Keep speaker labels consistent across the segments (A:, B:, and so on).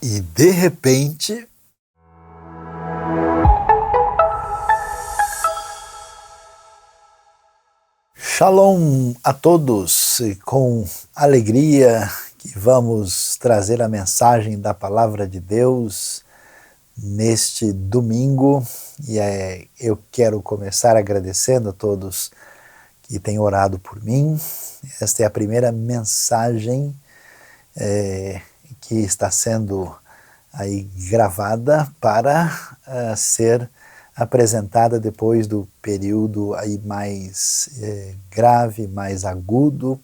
A: E de repente, Shalom a todos, com alegria que vamos trazer a mensagem da Palavra de Deus neste domingo. E eu quero começar agradecendo a todos que têm orado por mim. Esta é a primeira mensagem que está sendo aí gravada para ser apresentada depois do período aí mais grave, mais agudo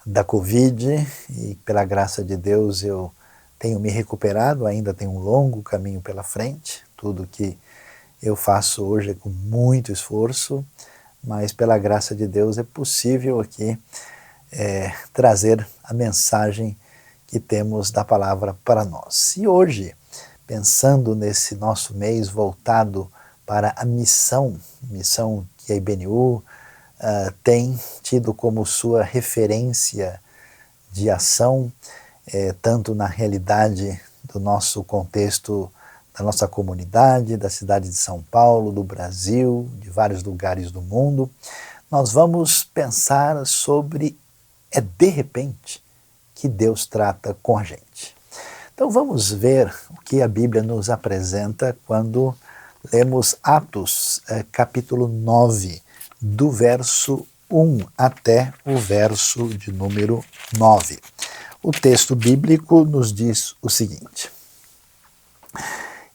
A: da Covid, e pela graça de Deus eu tenho me recuperado, ainda tenho um longo caminho pela frente. Tudo que eu faço hoje é com muito esforço, mas pela graça de Deus é possível aqui trazer a mensagem que temos da palavra para nós. E hoje, pensando nesse nosso mês voltado para a missão que a IBNU tem tido como sua referência de ação, tanto na realidade do nosso contexto, da nossa comunidade, da cidade de São Paulo, do Brasil, de vários lugares do mundo, nós vamos pensar sobre de repente que Deus trata com a gente. Então vamos ver o que a Bíblia nos apresenta quando lemos Atos, capítulo 9, do verso 1 até o verso de número 9. O texto bíblico nos diz o seguinte: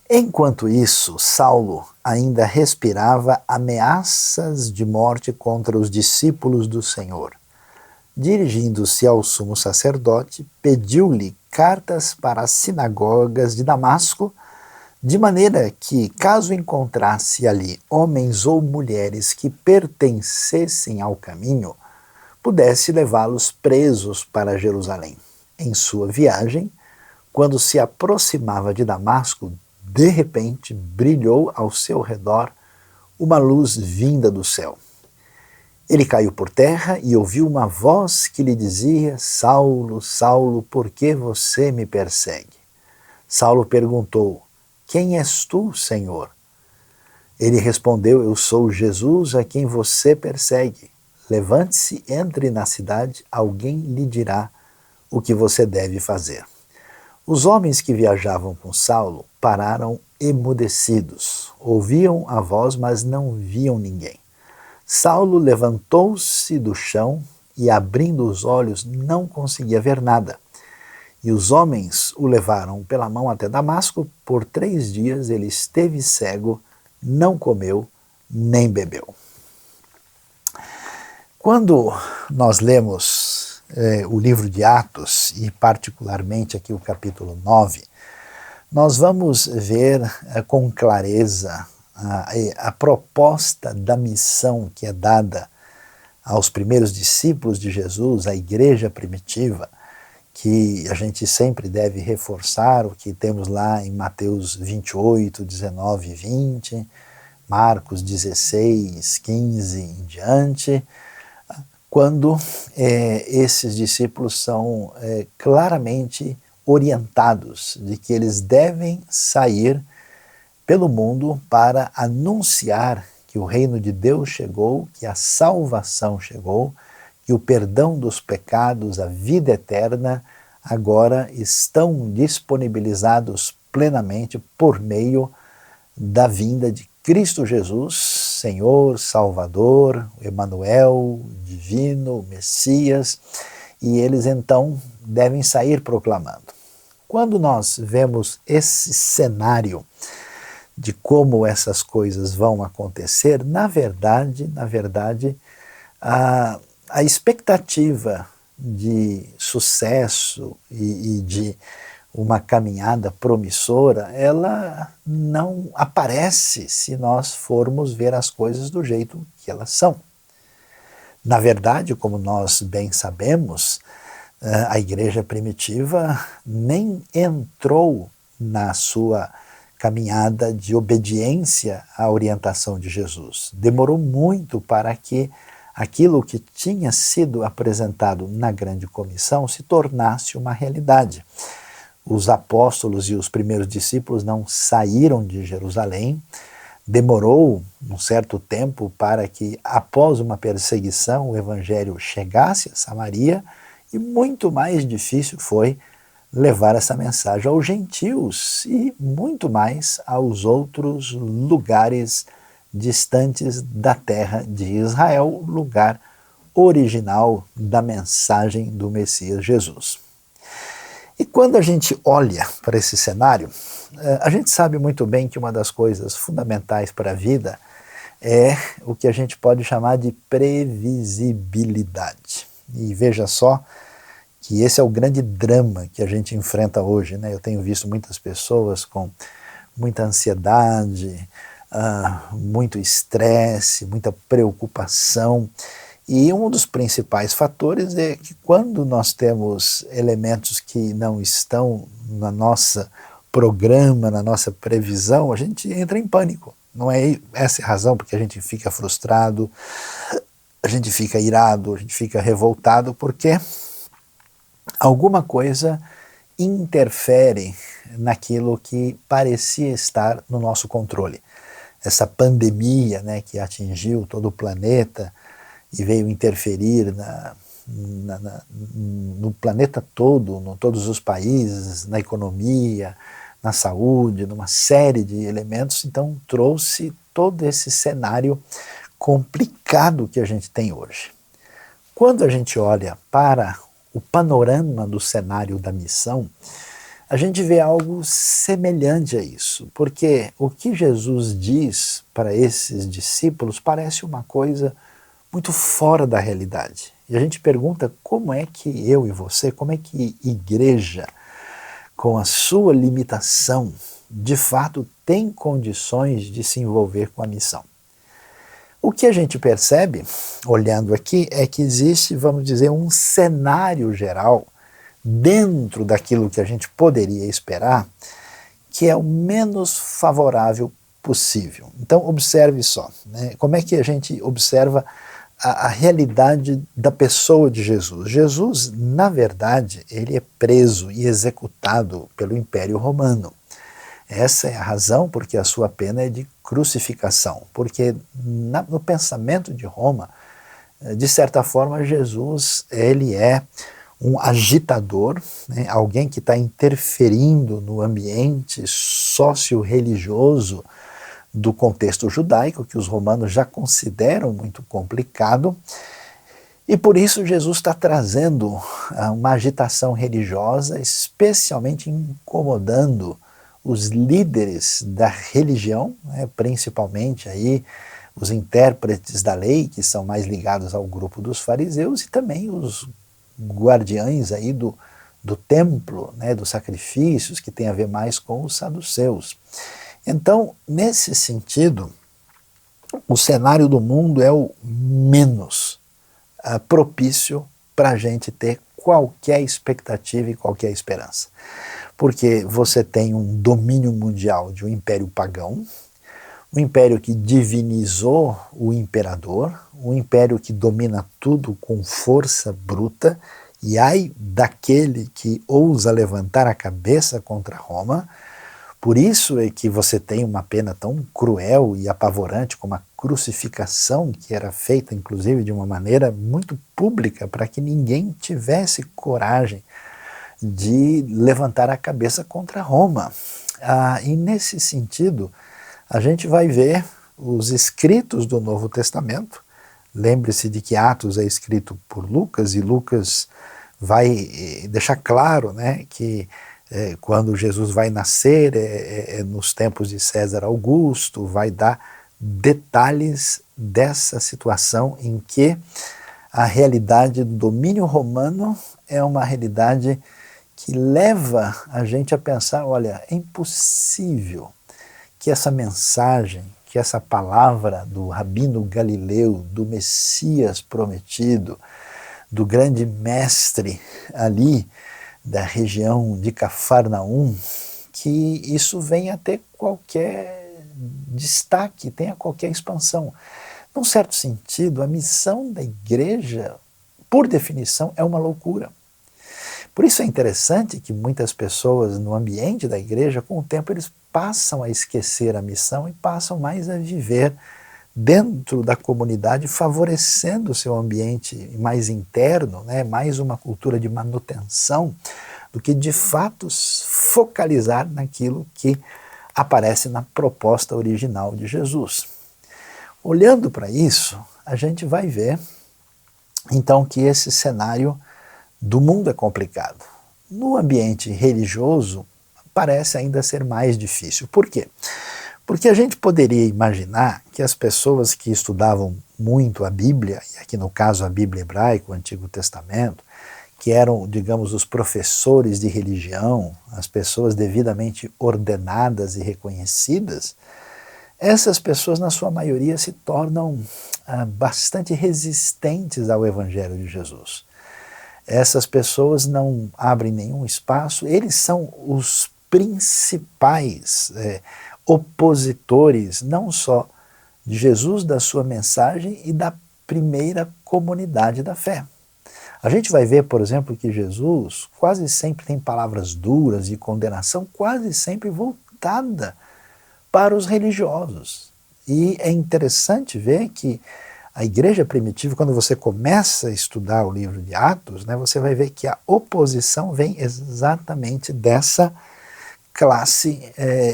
A: Enquanto isso, Saulo ainda respirava ameaças de morte contra os discípulos do Senhor. Dirigindo-se ao sumo sacerdote, pediu-lhe cartas para as sinagogas de Damasco, de maneira que, caso encontrasse ali homens ou mulheres que pertencessem ao caminho, pudesse levá-los presos para Jerusalém. Em sua viagem, quando se aproximava de Damasco, de repente brilhou ao seu redor uma luz vinda do céu. Ele caiu por terra e ouviu uma voz que lhe dizia: Saulo, Saulo, por que você me persegue? Saulo perguntou: Quem és tu, Senhor? Ele respondeu: Eu sou Jesus a quem você persegue. Levante-se, entre na cidade, alguém lhe dirá o que você deve fazer. Os homens que viajavam com Saulo pararam emudecidos. Ouviam a voz, mas não viam ninguém. Saulo levantou-se do chão e, abrindo os olhos, não conseguia ver nada. E os homens o levaram pela mão até Damasco. Por 3 dias ele esteve cego, não comeu nem bebeu. Quando nós lemos o livro de Atos, e particularmente aqui o capítulo 9, nós vamos ver com clareza a proposta da missão que é dada aos primeiros discípulos de Jesus, à igreja primitiva, que a gente sempre deve reforçar o que temos lá em Mateus 28, 19 e 20, Marcos 16, 15 em diante, quando esses discípulos são claramente orientados de que eles devem sair pelo mundo para anunciar que o reino de Deus chegou, que a salvação chegou, que o perdão dos pecados, a vida eterna, agora estão disponibilizados plenamente por meio da vinda de Cristo Jesus, Senhor, Salvador, Emanuel, Divino, Messias, e eles então devem sair proclamando. Quando nós vemos esse cenário de como essas coisas vão acontecer, na verdade, a expectativa de sucesso e de uma caminhada promissora, ela não aparece se nós formos ver as coisas do jeito que elas são. Na verdade, como nós bem sabemos, a igreja primitiva nem entrou na sua caminhada de obediência à orientação de Jesus. Demorou muito para que aquilo que tinha sido apresentado na grande comissão se tornasse uma realidade. os apóstolos e os primeiros discípulos não saíram de Jerusalém. Demorou um certo tempo para que, após uma perseguição, o evangelho chegasse a Samaria, e muito mais difícil foi levar essa mensagem aos gentios e muito mais aos outros lugares distantes da terra de Israel, lugar original da mensagem do Messias Jesus. E quando a gente olha para esse cenário, a gente sabe muito bem que uma das coisas fundamentais para a vida é o que a gente pode chamar de previsibilidade. E veja só que esse é o grande drama que a gente enfrenta hoje, né? Eu tenho visto muitas pessoas com muita ansiedade, muito estresse, muita preocupação. E um dos principais fatores é que quando nós temos elementos que não estão na nossa programa, na nossa previsão, a gente entra em pânico. Não é essa a razão porque a gente fica frustrado, a gente fica irado, a gente fica revoltado, porque alguma coisa interfere naquilo que parecia estar no nosso controle. Essa pandemia, né, que atingiu todo o planeta e veio interferir no planeta todo, em todos os países, na economia, na saúde, numa série de elementos, então trouxe todo esse cenário complicado que a gente tem hoje. Quando a gente olha para o panorama do cenário da missão, a gente vê algo semelhante a isso, porque o que Jesus diz para esses discípulos parece uma coisa muito fora da realidade. E a gente pergunta como é que eu e você, como é que igreja, com a sua limitação, de fato tem condições de se envolver com a missão. O que a gente percebe, olhando aqui, é que existe, vamos dizer, um cenário geral dentro daquilo que a gente poderia esperar, que é o menos favorável possível. Então, observe só, né? Como é que a gente observa a realidade da pessoa de Jesus. Jesus, na verdade, ele é preso e executado pelo Império Romano. Essa é a razão porque a sua pena é de crucificação, porque no pensamento de Roma, de certa forma, Jesus ele é um agitador, né, alguém que está interferindo no ambiente socio-religioso do contexto judaico, que os romanos já consideram muito complicado, e por isso Jesus está trazendo uma agitação religiosa, especialmente incomodando os líderes da religião, né, principalmente aí os intérpretes da lei, que são mais ligados ao grupo dos fariseus, e também os guardiães aí do templo, né, dos sacrifícios, que tem a ver mais com os saduceus. Então, nesse sentido, o cenário do mundo é o menos propício para a gente ter qualquer expectativa e qualquer esperança. Porque você tem um domínio mundial de um império pagão, um império que divinizou o imperador, um império que domina tudo com força bruta, e ai daquele que ousa levantar a cabeça contra Roma. Por isso é que você tem uma pena tão cruel e apavorante como a crucificação, que era feita inclusive de uma maneira muito pública para que ninguém tivesse coragem de levantar a cabeça contra Roma. E nesse sentido, a gente vai ver os escritos do Novo Testamento. Lembre-se de que Atos é escrito por Lucas, e Lucas vai deixar claro, né, que quando Jesus vai nascer, nos tempos de César Augusto, vai dar detalhes dessa situação em que a realidade do domínio romano é uma realidade que leva a gente a pensar, olha, é impossível que essa mensagem, que essa palavra do Rabino Galileu, do Messias prometido, do grande mestre ali da região de Cafarnaum, que isso venha a ter qualquer destaque, tenha qualquer expansão. Num certo sentido, a missão da igreja, por definição, é uma loucura. Por isso é interessante que muitas pessoas no ambiente da igreja, com o tempo, eles passam a esquecer a missão e passam mais a viver dentro da comunidade, favorecendo o seu ambiente mais interno, né, mais uma cultura de manutenção, do que de fato focalizar naquilo que aparece na proposta original de Jesus. Olhando para isso, a gente vai ver então que esse cenário do mundo é complicado. No ambiente religioso, parece ainda ser mais difícil. Por quê? Porque a gente poderia imaginar que as pessoas que estudavam muito a Bíblia, e aqui no caso a Bíblia hebraica, o Antigo Testamento, que eram, digamos, os professores de religião, as pessoas devidamente ordenadas e reconhecidas, essas pessoas, na sua maioria, se tornam bastante resistentes ao Evangelho de Jesus. Essas pessoas não abrem nenhum espaço, eles são os principais opositores, não só de Jesus, da sua mensagem e da primeira comunidade da fé. A gente vai ver, por exemplo, que Jesus quase sempre tem palavras duras de condenação, quase sempre voltada para os religiosos. E é interessante ver que a igreja primitiva, quando você começa a estudar o livro de Atos, né, você vai ver que a oposição vem exatamente dessa classe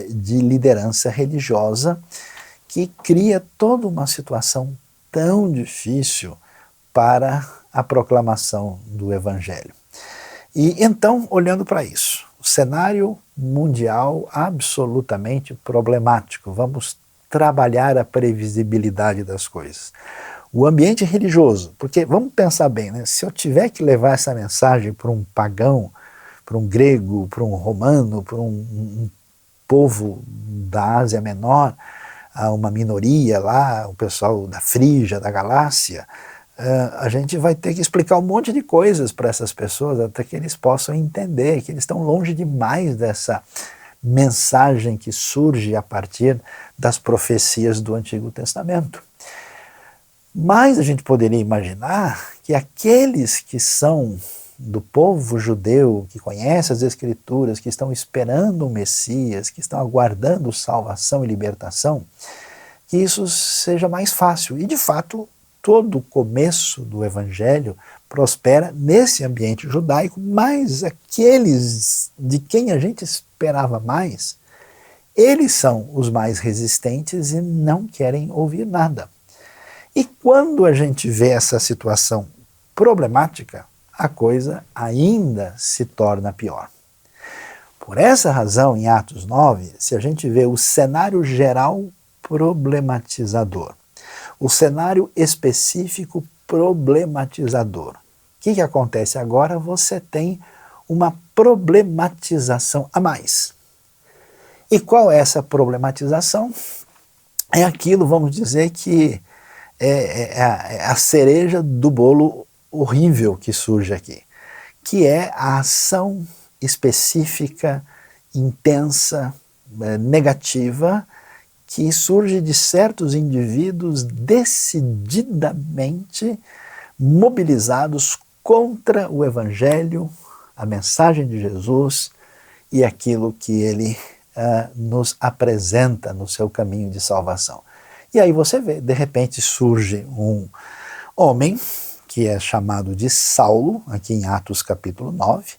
A: de liderança religiosa que cria toda uma situação tão difícil para a proclamação do Evangelho. E então, olhando para isso, o cenário mundial absolutamente problemático. Vamos trabalhar a previsibilidade das coisas. O ambiente religioso, porque vamos pensar bem, né? Se eu tiver que levar essa mensagem para um pagão, para um grego, para um romano, para um povo da Ásia Menor, a uma minoria lá, o pessoal da Frígia, da Galácia, a gente vai ter que explicar um monte de coisas para essas pessoas até que eles possam entender que eles estão longe demais dessa mensagem que surge a partir das profecias do Antigo Testamento. Mas a gente poderia imaginar que aqueles que são do povo judeu, que conhece as Escrituras, que estão esperando o Messias, que estão aguardando salvação e libertação, que isso seja mais fácil. E de fato, todo o começo do Evangelho prospera nesse ambiente judaico, mas aqueles de quem a gente esperava mais, eles são os mais resistentes e não querem ouvir nada. E quando a gente vê essa situação problemática, a coisa ainda se torna pior. Por essa razão, em Atos 9, se a gente vê o cenário geral problematizador, o cenário específico problematizador, o que acontece agora? Você tem uma problematização a mais. E qual é essa problematização? É aquilo, vamos dizer, que é a cereja do bolo horrível que surge aqui, que é a ação específica, intensa, negativa, que surge de certos indivíduos decididamente mobilizados contra o Evangelho, a mensagem de Jesus e aquilo que ele nos apresenta no seu caminho de salvação. E aí você vê, de repente surge um homem que é chamado de Saulo, aqui em Atos capítulo 9.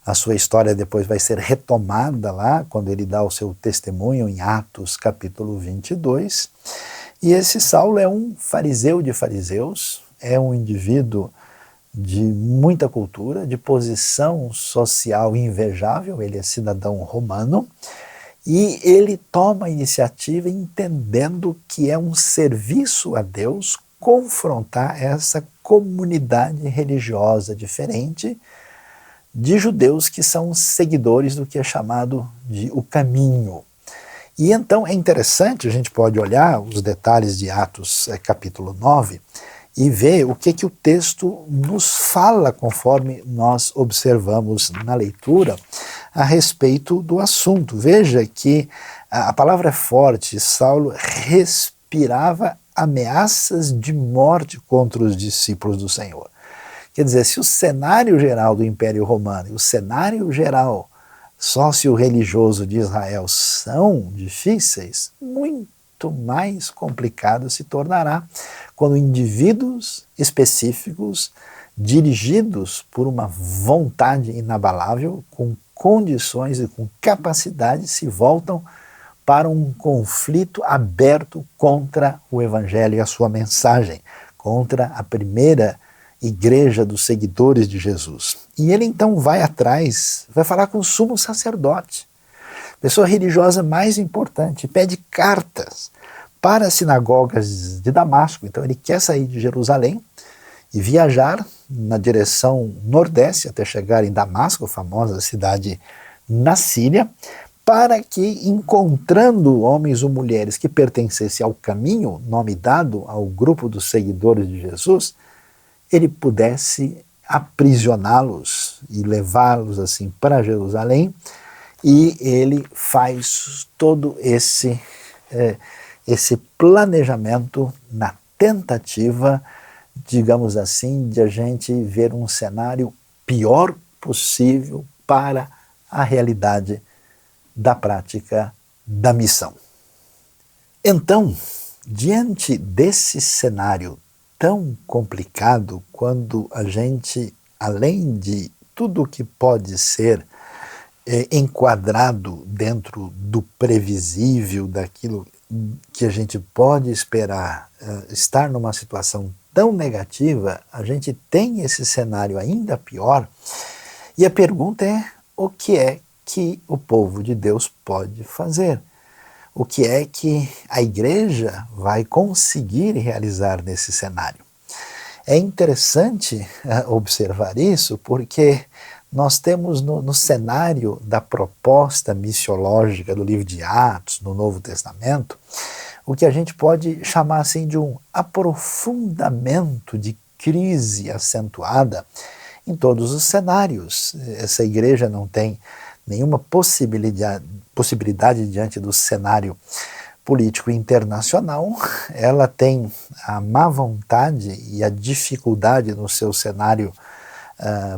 A: A sua história depois vai ser retomada lá, quando ele dá o seu testemunho em Atos capítulo 22. E esse Saulo é um fariseu de fariseus, é um indivíduo de muita cultura, de posição social invejável, ele é cidadão romano, e ele toma a iniciativa entendendo que é um serviço a Deus confrontar essa comunidade religiosa diferente de judeus que são seguidores do que é chamado de o caminho. E então é interessante, a gente pode olhar os detalhes de Atos capítulo 9 e ver o que o texto nos fala conforme nós observamos na leitura a respeito do assunto. Veja que a palavra é forte, Saulo respirava ameaças de morte contra os discípulos do Senhor. Quer dizer, se o cenário geral do Império Romano e o cenário geral sócio-religioso de Israel são difíceis, muito mais complicado se tornará quando indivíduos específicos, dirigidos por uma vontade inabalável, com condições e com capacidade, se voltam para um conflito aberto contra o Evangelho e a sua mensagem, contra a primeira igreja dos seguidores de Jesus. E ele então vai atrás, vai falar com o sumo sacerdote, pessoa religiosa mais importante, pede cartas para as sinagogas de Damasco. Então ele quer sair de Jerusalém e viajar na direção nordeste até chegar em Damasco, a famosa cidade na Síria, para que, encontrando homens ou mulheres que pertencessem ao caminho, nome dado ao grupo dos seguidores de Jesus, ele pudesse aprisioná-los e levá-los assim para Jerusalém, e ele faz todo esse planejamento na tentativa, digamos assim, de a gente ver um cenário pior possível para a realidade da prática da missão. Então, diante desse cenário tão complicado, quando a gente, além de tudo que pode ser enquadrado dentro do previsível, daquilo que a gente pode esperar, estar numa situação tão negativa, a gente tem esse cenário ainda pior, e a pergunta é: o que é que o povo de Deus pode fazer? O que é que a igreja vai conseguir realizar nesse cenário? É interessante observar isso, porque nós temos no cenário da proposta missiológica do livro de Atos, no Novo Testamento, o que a gente pode chamar assim de um aprofundamento de crise acentuada em todos os cenários. Essa igreja não tem nenhuma possibilidade diante do cenário político internacional, ela tem a má vontade e a dificuldade no seu cenário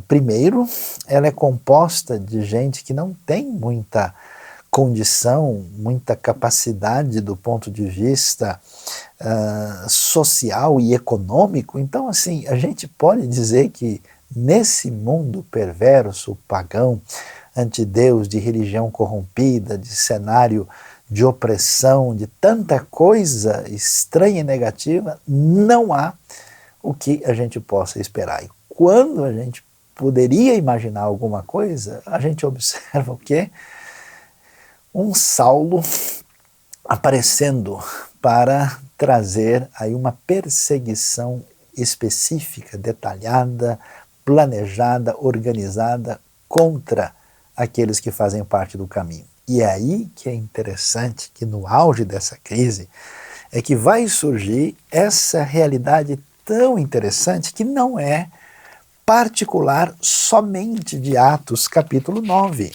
A: primeiro, ela é composta de gente que não tem muita condição, muita capacidade do ponto de vista social e econômico. Então, assim, a gente pode dizer que nesse mundo perverso, pagão, antideus, de religião corrompida, de cenário de opressão, de tanta coisa estranha e negativa, não há o que a gente possa esperar. E quando a gente poderia imaginar alguma coisa, a gente observa o quê? Um Saulo aparecendo para trazer aí uma perseguição específica, detalhada, planejada, organizada contra aqueles que fazem parte do caminho. E é aí que é interessante que no auge dessa crise é que vai surgir essa realidade tão interessante que não é particular somente de Atos capítulo 9.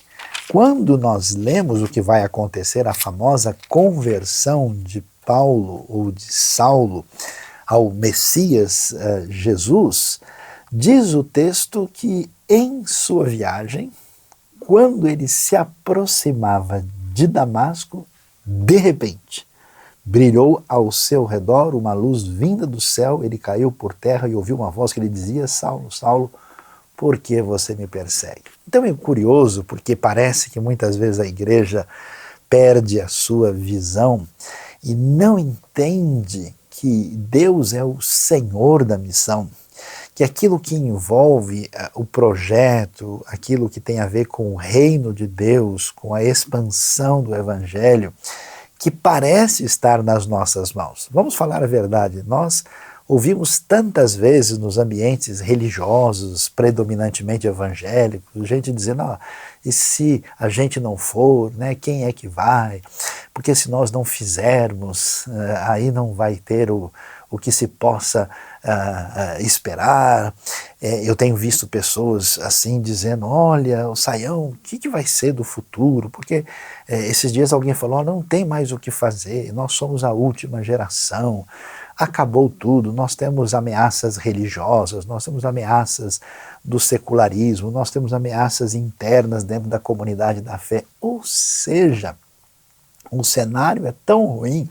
A: Quando nós lemos o que vai acontecer, a famosa conversão de Paulo ou de Saulo ao Messias Jesus, diz o texto que em sua viagem, quando ele se aproximava de Damasco, de repente, brilhou ao seu redor uma luz vinda do céu, ele caiu por terra e ouviu uma voz que lhe dizia: Saulo, Saulo, por que você me persegue? Então é curioso, porque parece que muitas vezes a igreja perde a sua visão e não entende que Deus é o Senhor da missão, que aquilo que envolve o projeto, aquilo que tem a ver com o reino de Deus, com a expansão do Evangelho, que parece estar nas nossas mãos. Vamos falar a verdade, nós ouvimos tantas vezes nos ambientes religiosos, predominantemente evangélicos, gente dizendo: e se a gente não for, né, quem é que vai? Porque se nós não fizermos, aí não vai ter o que se possa esperar. Eu tenho visto pessoas assim dizendo: olha, o Saião, o que vai ser do futuro? Porque esses dias alguém falou: não tem mais o que fazer, nós somos a última geração. acabou tudo, nós temos ameaças religiosas, nós temos ameaças do secularismo, nós temos ameaças internas dentro da comunidade da fé. Ou seja, o cenário é tão ruim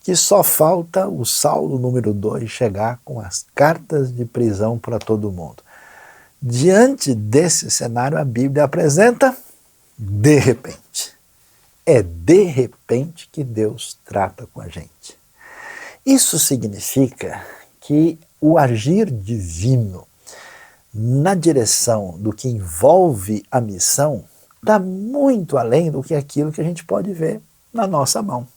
A: que só falta o Saulo número 2 chegar com as cartas de prisão para todo mundo. Diante desse cenário, a Bíblia apresenta de repente. É de repente que Deus trata com a gente. Isso significa que o agir divino na direção do que envolve a missão está muito além do que aquilo que a gente pode ver na nossa mão.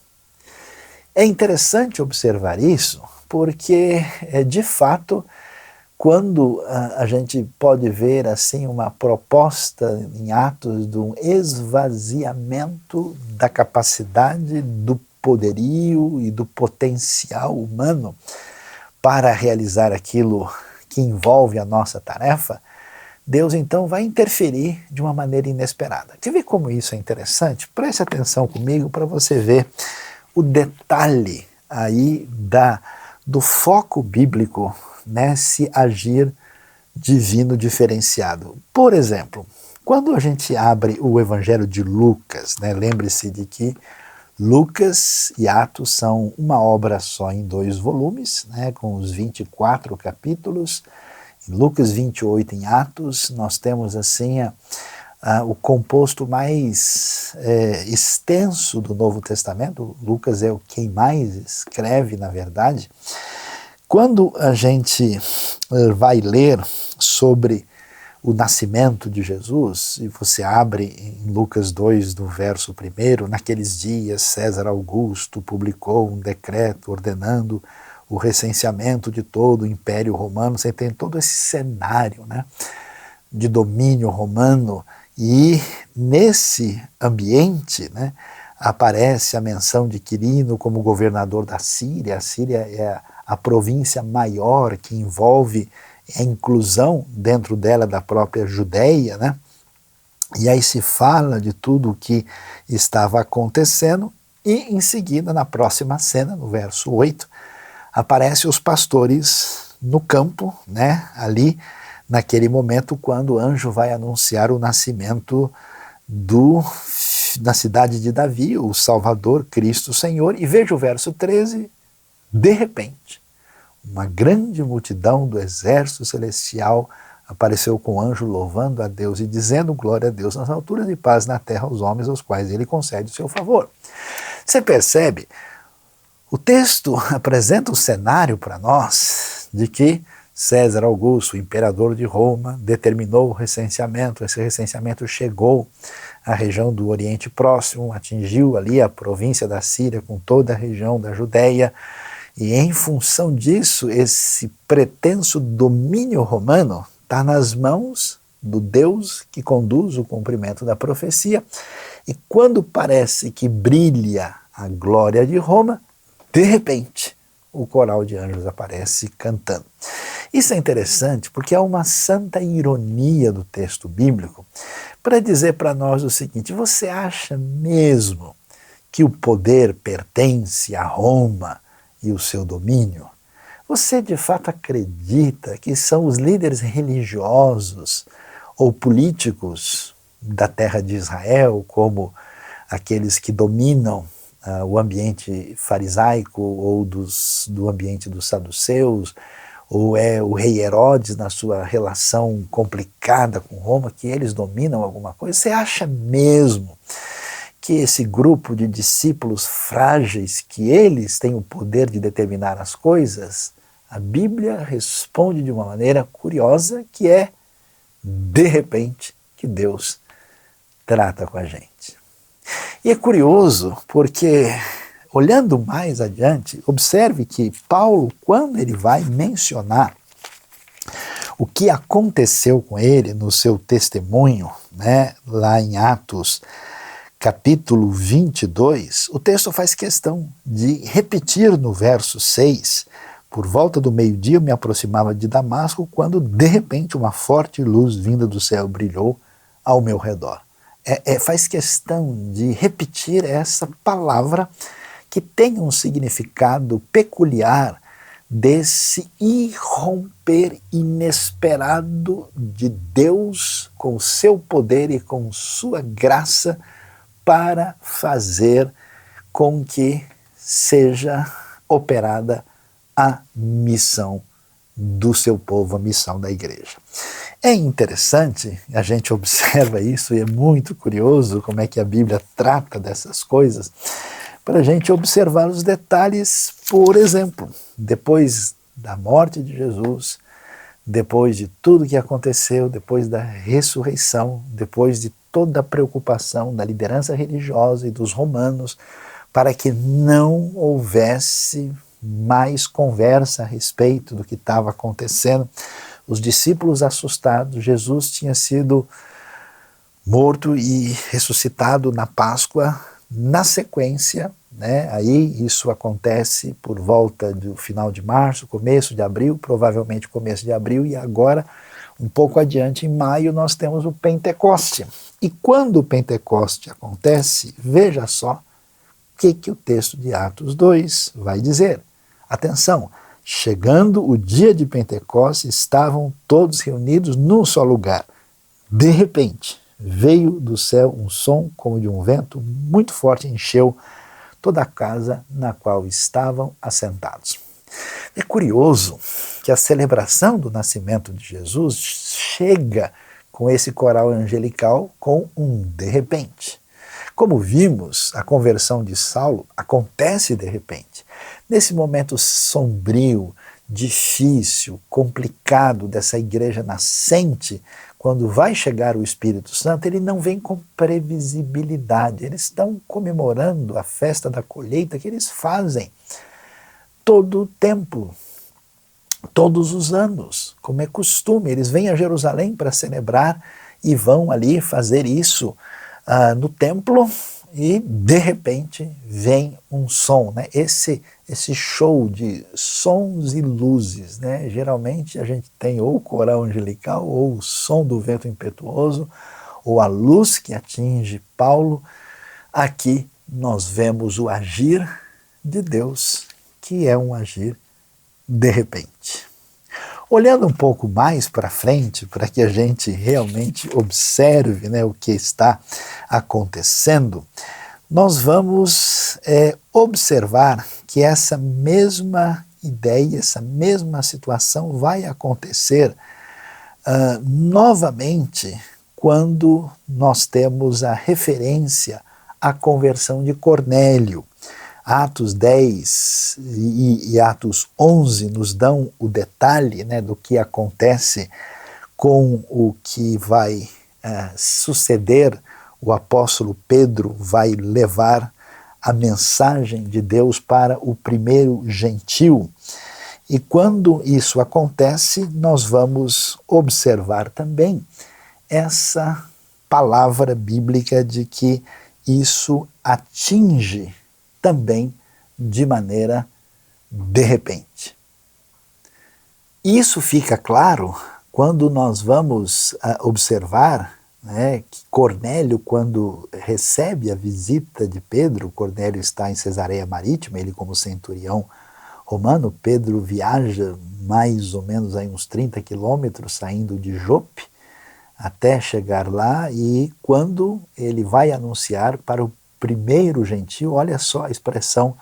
A: É interessante observar isso porque, de fato, quando a gente pode ver assim uma proposta em Atos de um esvaziamento da capacidade, do poderio e do potencial humano para realizar aquilo que envolve a nossa tarefa, Deus então vai interferir de uma maneira inesperada. Quer ver como isso é interessante? Preste atenção comigo para você ver o detalhe aí do foco bíblico nesse agir divino diferenciado. Por exemplo, quando a gente abre o Evangelho de Lucas, lembre-se de que Lucas e Atos são uma obra só em 2 volumes, com os 24 capítulos. Em Lucas 28 em Atos, nós temos assim o composto mais extenso do Novo Testamento. Lucas é o quem mais escreve, na verdade. Quando a gente vai ler sobre o nascimento de Jesus, e você abre em Lucas 2, no verso 1, naqueles dias César Augusto publicou um decreto ordenando o recenseamento de todo o Império Romano. Você tem todo esse cenário de domínio romano, e nesse ambiente aparece a menção de Quirino como governador da Síria. A Síria é a província maior que envolve a inclusão dentro dela da própria Judéia, E aí se fala de tudo o que estava acontecendo, e em seguida, na próxima cena, no verso 8, aparecem os pastores no campo, ali naquele momento quando o anjo vai anunciar o nascimento da cidade de Davi, o Salvador, Cristo Senhor. E veja o verso 13, de repente, uma grande multidão do exército celestial apareceu com o anjo louvando a Deus e dizendo glória a Deus nas alturas e paz na terra aos homens aos quais ele concede o seu favor. Você percebe? O texto apresenta um cenário para nós de que César Augusto, o imperador de Roma, determinou o recenseamento. Esse recenseamento chegou à região do Oriente Próximo, atingiu ali a província da Síria com toda a região da Judéia, e em função disso, esse pretenso domínio romano está nas mãos do Deus que conduz o cumprimento da profecia, e quando parece que brilha a glória de Roma, de repente, o coral de anjos aparece cantando. Isso é interessante porque há uma santa ironia do texto bíblico para dizer para nós o seguinte: você acha mesmo que o poder pertence a Roma e o seu domínio? Você de fato acredita que são os líderes religiosos ou políticos da terra de Israel, como aqueles que dominam o ambiente farisaico ou do ambiente dos saduceus, ou é o rei Herodes na sua relação complicada com Roma, que eles dominam alguma coisa? Você acha mesmo que esse grupo de discípulos frágeis, que eles têm o poder de determinar as coisas? A Bíblia responde de uma maneira curiosa, que é, de repente, que Deus trata com a gente. E é curioso porque, olhando mais adiante, observe que Paulo, quando ele vai mencionar o que aconteceu com ele no seu testemunho, lá em Atos capítulo 22, o texto faz questão de repetir no verso 6, por volta do meio-dia eu me aproximava de Damasco, quando de repente uma forte luz vinda do céu brilhou ao meu redor. Faz questão de repetir essa palavra que tem um significado peculiar desse irromper inesperado de Deus com o seu poder e com sua graça para fazer com que seja operada a missão do seu povo, a missão da igreja. É interessante, a gente observa isso e é muito curioso como é que a Bíblia trata dessas coisas, para a gente observar os detalhes. Por exemplo, depois da morte de Jesus, depois de tudo que aconteceu, depois da ressurreição, depois de toda a preocupação da liderança religiosa e dos romanos, para que não houvesse mais conversa a respeito do que estava acontecendo, os discípulos assustados, Jesus tinha sido morto e ressuscitado na Páscoa. Na sequência, aí isso acontece por volta do final de março, começo de abril, provavelmente começo de abril, e agora, um pouco adiante, em maio, nós temos o Pentecoste. E quando o Pentecoste acontece, veja só o que o texto de Atos 2 vai dizer. Atenção, chegando o dia de Pentecoste, estavam todos reunidos num só lugar. De repente, veio do céu um som como de um vento muito forte, encheu toda a casa na qual estavam assentados. É curioso que a celebração do nascimento de Jesus chega com esse coral angelical com um de repente. Como vimos, a conversão de Saulo acontece de repente. Nesse momento sombrio, difícil, complicado dessa igreja nascente, quando vai chegar o Espírito Santo, ele não vem com previsibilidade. Eles estão comemorando a festa da colheita que eles fazem todo o tempo, todos os anos, como é costume. Eles vêm a Jerusalém para celebrar e vão ali fazer isso no templo, e de repente vem um som, esse show de sons e luzes, geralmente a gente tem ou o coral angelical, ou o som do vento impetuoso, ou a luz que atinge Paulo. Aqui nós vemos o agir de Deus, que é um agir de repente. Olhando um pouco mais para frente, para que a gente realmente observe o que está acontecendo, nós vamos observar que essa mesma ideia, essa mesma situação vai acontecer novamente quando nós temos a referência à conversão de Cornélio. Atos 10 e Atos 11 nos dão o detalhe do que acontece com o que vai suceder. O apóstolo Pedro vai levar a mensagem de Deus para o primeiro gentio. E quando isso acontece, nós vamos observar também essa palavra bíblica de que isso atinge também de maneira de repente. Isso fica claro quando nós vamos observar que Cornélio, quando recebe a visita de Pedro, Cornélio está em Cesareia Marítima, ele como centurião romano, Pedro viaja mais ou menos aí uns 30 quilômetros saindo de Jope até chegar lá, e quando ele vai anunciar para o primeiro gentio, olha só a expressão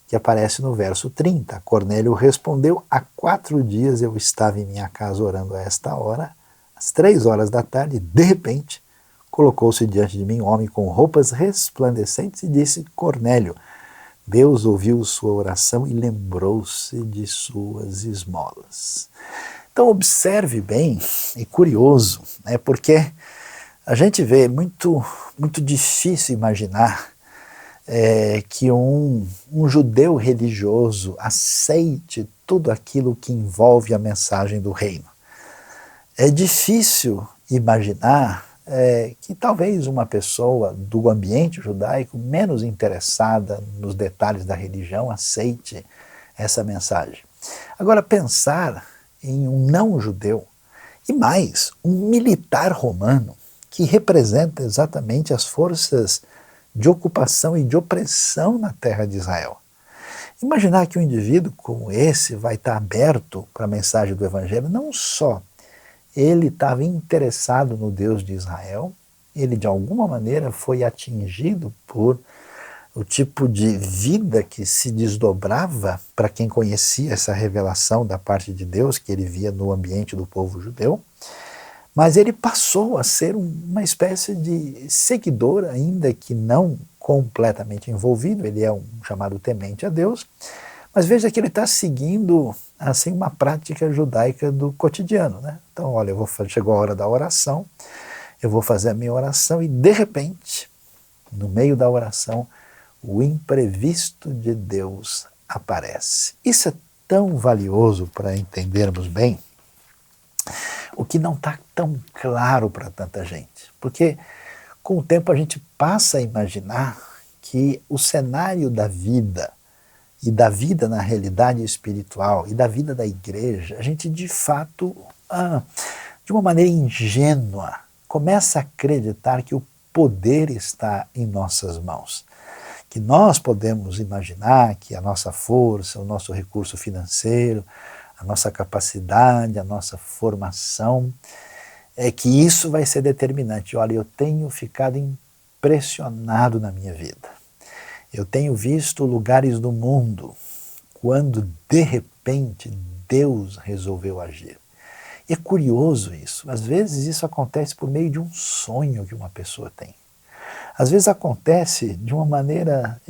A: que aparece no verso 30. Cornélio respondeu: há 4 dias eu estava em minha casa orando a esta hora, às 3 horas da tarde, e de repente colocou-se diante de mim um homem com roupas resplandecentes e disse: Cornélio, Deus ouviu sua oração e lembrou-se de suas esmolas. Então observe bem, e curioso, porque a gente vê muito difícil imaginar que um judeu religioso aceite tudo aquilo que envolve a mensagem do reino. É difícil imaginar que talvez uma pessoa do ambiente judaico menos interessada nos detalhes da religião aceite essa mensagem. Agora, pensar em um não-judeu, e mais, um militar romano, que representa exatamente as forças de ocupação e de opressão na terra de Israel. Imaginar que um indivíduo como esse vai estar aberto para a mensagem do Evangelho, não só ele estava interessado no Deus de Israel, ele de alguma maneira foi atingido por o tipo de vida que se desdobrava para quem conhecia essa revelação da parte de Deus que ele via no ambiente do povo judeu, mas ele passou a ser uma espécie de seguidor, ainda que não completamente envolvido, ele é um chamado temente a Deus, mas veja que ele está seguindo assim uma prática judaica do cotidiano, né? Então, olha, chegou a hora da oração, eu vou fazer a minha oração e de repente, no meio da oração, o imprevisto de Deus aparece. Isso é tão valioso para entendermos bem o que não está tão claro para tanta gente. Porque com o tempo a gente passa a imaginar que o cenário da vida e da vida na realidade espiritual e da vida da igreja, a gente de fato, de uma maneira ingênua, começa a acreditar que o poder está em nossas mãos. Que nós podemos imaginar que a nossa força, o nosso recurso financeiro, a nossa capacidade, a nossa formação, que isso vai ser determinante. Olha, eu tenho ficado impressionado na minha vida. Eu tenho visto lugares do mundo quando, de repente, Deus resolveu agir. E é curioso isso. Às vezes isso acontece por meio de um sonho que uma pessoa tem. Às vezes acontece de uma maneira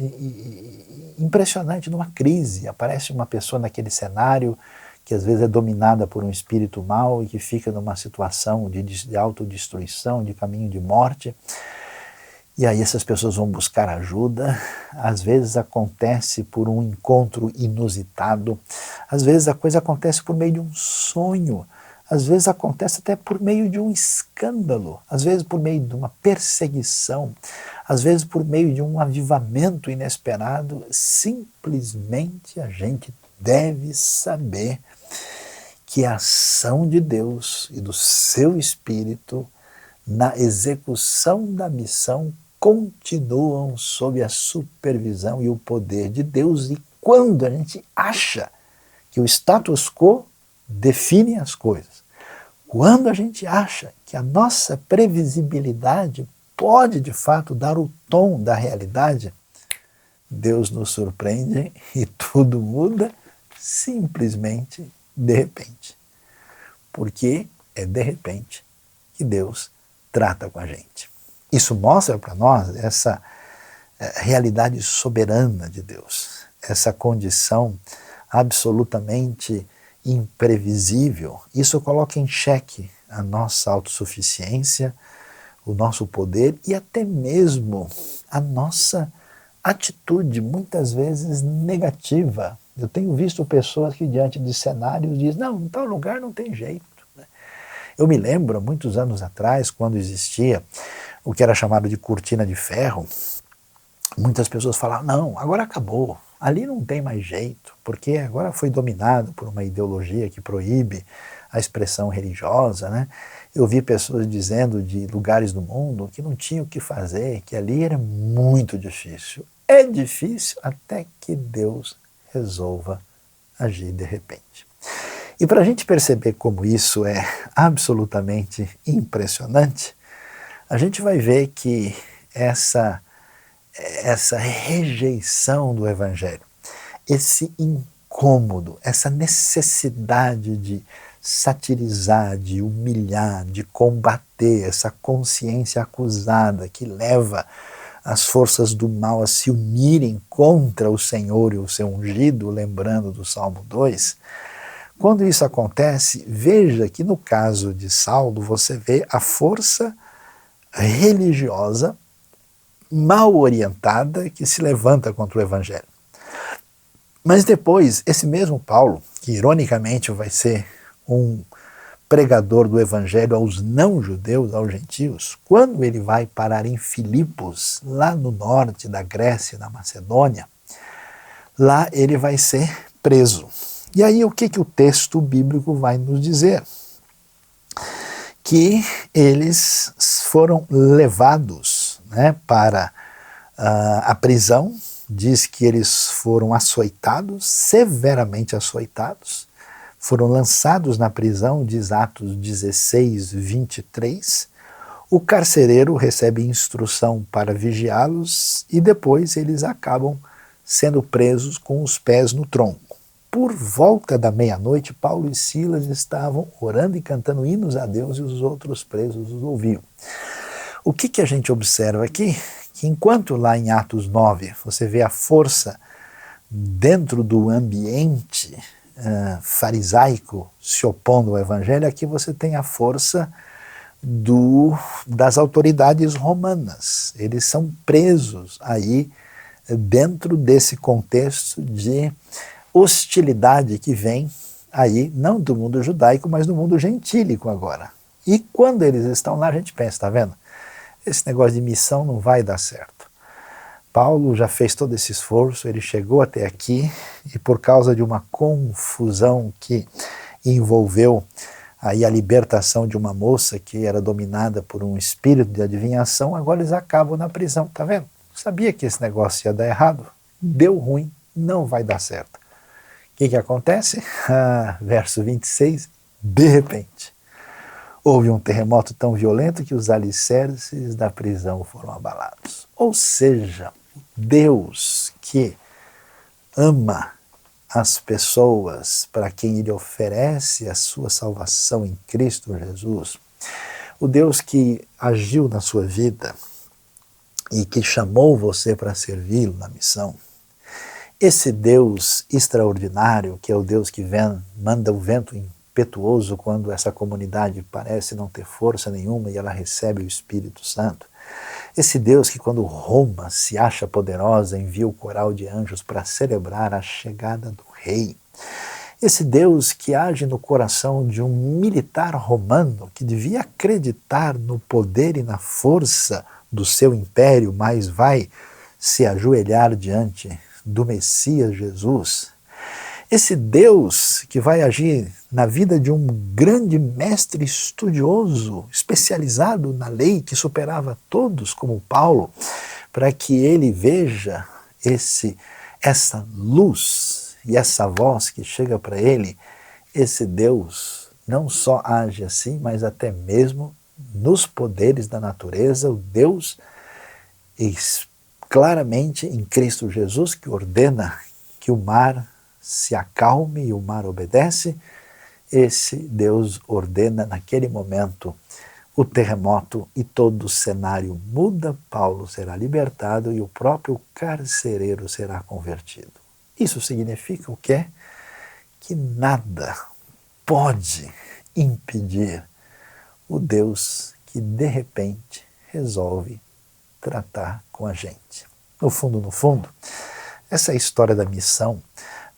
A: impressionante, numa crise. Aparece uma pessoa naquele cenário que às vezes é dominada por um espírito mau e que fica numa situação de autodestruição, de caminho de morte. E aí essas pessoas vão buscar ajuda. Às vezes acontece por um encontro inusitado. Às vezes a coisa acontece por meio de um sonho. Às vezes acontece até por meio de um escândalo, às vezes por meio de uma perseguição, às vezes por meio de um avivamento inesperado. Simplesmente a gente deve saber que a ação de Deus e do seu Espírito na execução da missão continuam sob a supervisão e o poder de Deus. E quando a gente acha que o status quo define as coisas, quando a gente acha que a nossa previsibilidade pode de fato dar o tom da realidade, Deus nos surpreende e tudo muda simplesmente de repente. Porque é de repente que Deus trata com a gente. Isso mostra para nós essa realidade soberana de Deus, essa condição absolutamente imprevisível. Isso coloca em xeque a nossa autossuficiência, o nosso poder e até mesmo a nossa atitude, muitas vezes negativa. Eu tenho visto pessoas que diante de cenários dizem, não, em tal lugar não tem jeito. Eu me lembro, há muitos anos atrás, quando existia o que era chamado de cortina de ferro, muitas pessoas falavam, não, agora acabou. Ali não tem mais jeito, porque agora foi dominado por uma ideologia que proíbe a expressão religiosa, né? Eu vi pessoas dizendo de lugares do mundo que não tinham o que fazer, que ali era muito difícil. É difícil até que Deus resolva agir de repente. E para a gente perceber como isso é absolutamente impressionante, a gente vai ver que essa rejeição do Evangelho, esse incômodo, essa necessidade de satirizar, de humilhar, de combater essa consciência acusada que leva as forças do mal a se unirem contra o Senhor e o seu ungido, lembrando do Salmo 2, quando isso acontece, veja que no caso de Saulo você vê a força religiosa mal orientada que se levanta contra o Evangelho. Mas depois, esse mesmo Paulo, que ironicamente vai ser um pregador do Evangelho aos não-judeus, aos gentios, quando ele vai parar em Filipos, lá no norte da Grécia, na Macedônia, lá ele vai ser preso. E aí o que o texto bíblico vai nos dizer? Que eles foram levados, né, para a prisão diz que eles foram açoitados, severamente açoitados, foram lançados na prisão, diz Atos 16, 23. O carcereiro recebe instrução para vigiá-los e depois eles acabam sendo presos com os pés no tronco. Por volta da meia-noite, Paulo e Silas estavam orando e cantando hinos a Deus e os outros presos os ouviam. O que a gente observa aqui? Que enquanto lá em Atos 9 você vê a força dentro do ambiente farisaico se opondo ao evangelho, aqui você tem a força das autoridades romanas. Eles são presos aí dentro desse contexto de hostilidade que vem aí, não do mundo judaico, mas do mundo gentílico agora. E quando eles estão lá, a gente pensa, está vendo? Esse negócio de missão não vai dar certo. Paulo já fez todo esse esforço, ele chegou até aqui e por causa de uma confusão que envolveu aí a libertação de uma moça que era dominada por um espírito de adivinhação, agora eles acabam na prisão, tá vendo? Sabia que esse negócio ia dar errado? Deu ruim, não vai dar certo. O que acontece? Verso 26, de repente, houve um terremoto tão violento que os alicerces da prisão foram abalados. Ou seja, Deus que ama as pessoas para quem Ele oferece a sua salvação em Cristo Jesus, o Deus que agiu na sua vida e que chamou você para servi-lo na missão, esse Deus extraordinário, que é o Deus que manda o vento impetuoso quando essa comunidade parece não ter força nenhuma e ela recebe o Espírito Santo, esse Deus que quando Roma se acha poderosa envia o coral de anjos para celebrar a chegada do rei, esse Deus que age no coração de um militar romano que devia acreditar no poder e na força do seu império, mas vai se ajoelhar diante do Messias Jesus, esse Deus que vai agir na vida de um grande mestre estudioso, especializado na lei, que superava todos, como Paulo, para que ele veja essa luz e essa voz que chega para ele, esse Deus não só age assim, mas até mesmo nos poderes da natureza, o Deus claramente em Cristo Jesus, que ordena que o mar se acalme e o mar obedece, esse Deus ordena naquele momento o terremoto e todo o cenário muda, Paulo será libertado e o próprio carcereiro será convertido. Isso significa o quê? Que nada pode impedir o Deus que de repente resolve tratar com a gente. No fundo, essa história da missão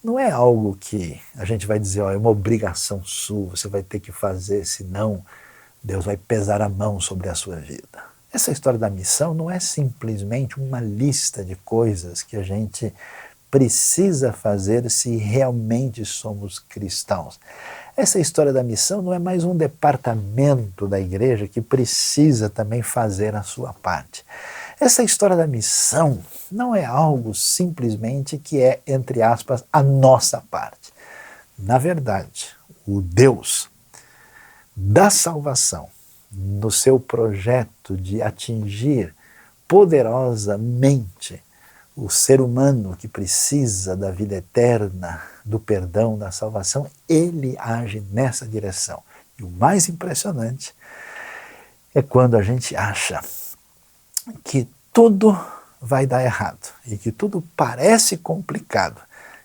A: não é algo que a gente vai dizer, é uma obrigação sua, você vai ter que fazer, senão Deus vai pesar a mão sobre a sua vida. Essa história da missão não é simplesmente uma lista de coisas que a gente precisa fazer se realmente somos cristãos. Essa história da missão não é mais um departamento da igreja que precisa também fazer a sua parte. Essa história da missão não é algo simplesmente que é, entre aspas, a nossa parte. Na verdade, o Deus da salvação, no seu projeto de atingir poderosamente o ser humano que precisa da vida eterna, do perdão, da salvação, ele age nessa direção. E o mais impressionante é quando a gente acha que tudo vai dar errado e que tudo parece complicado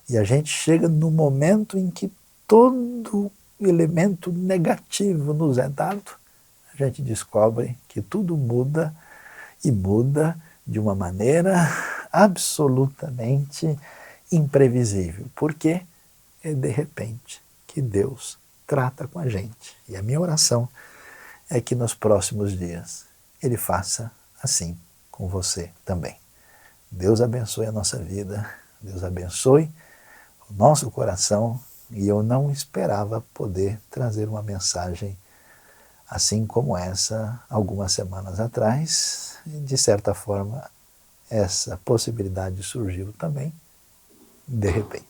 A: e a gente chega no momento em que todo elemento negativo nos é dado, a gente descobre que tudo muda e muda de uma maneira absolutamente imprevisível, porque é de repente que Deus trata com a gente. E a minha oração é que nos próximos dias Ele faça assim com você também. Deus abençoe a nossa vida, Deus abençoe o nosso coração, e eu não esperava poder trazer uma mensagem assim como essa algumas semanas atrás. E de certa forma essa possibilidade surgiu também de repente.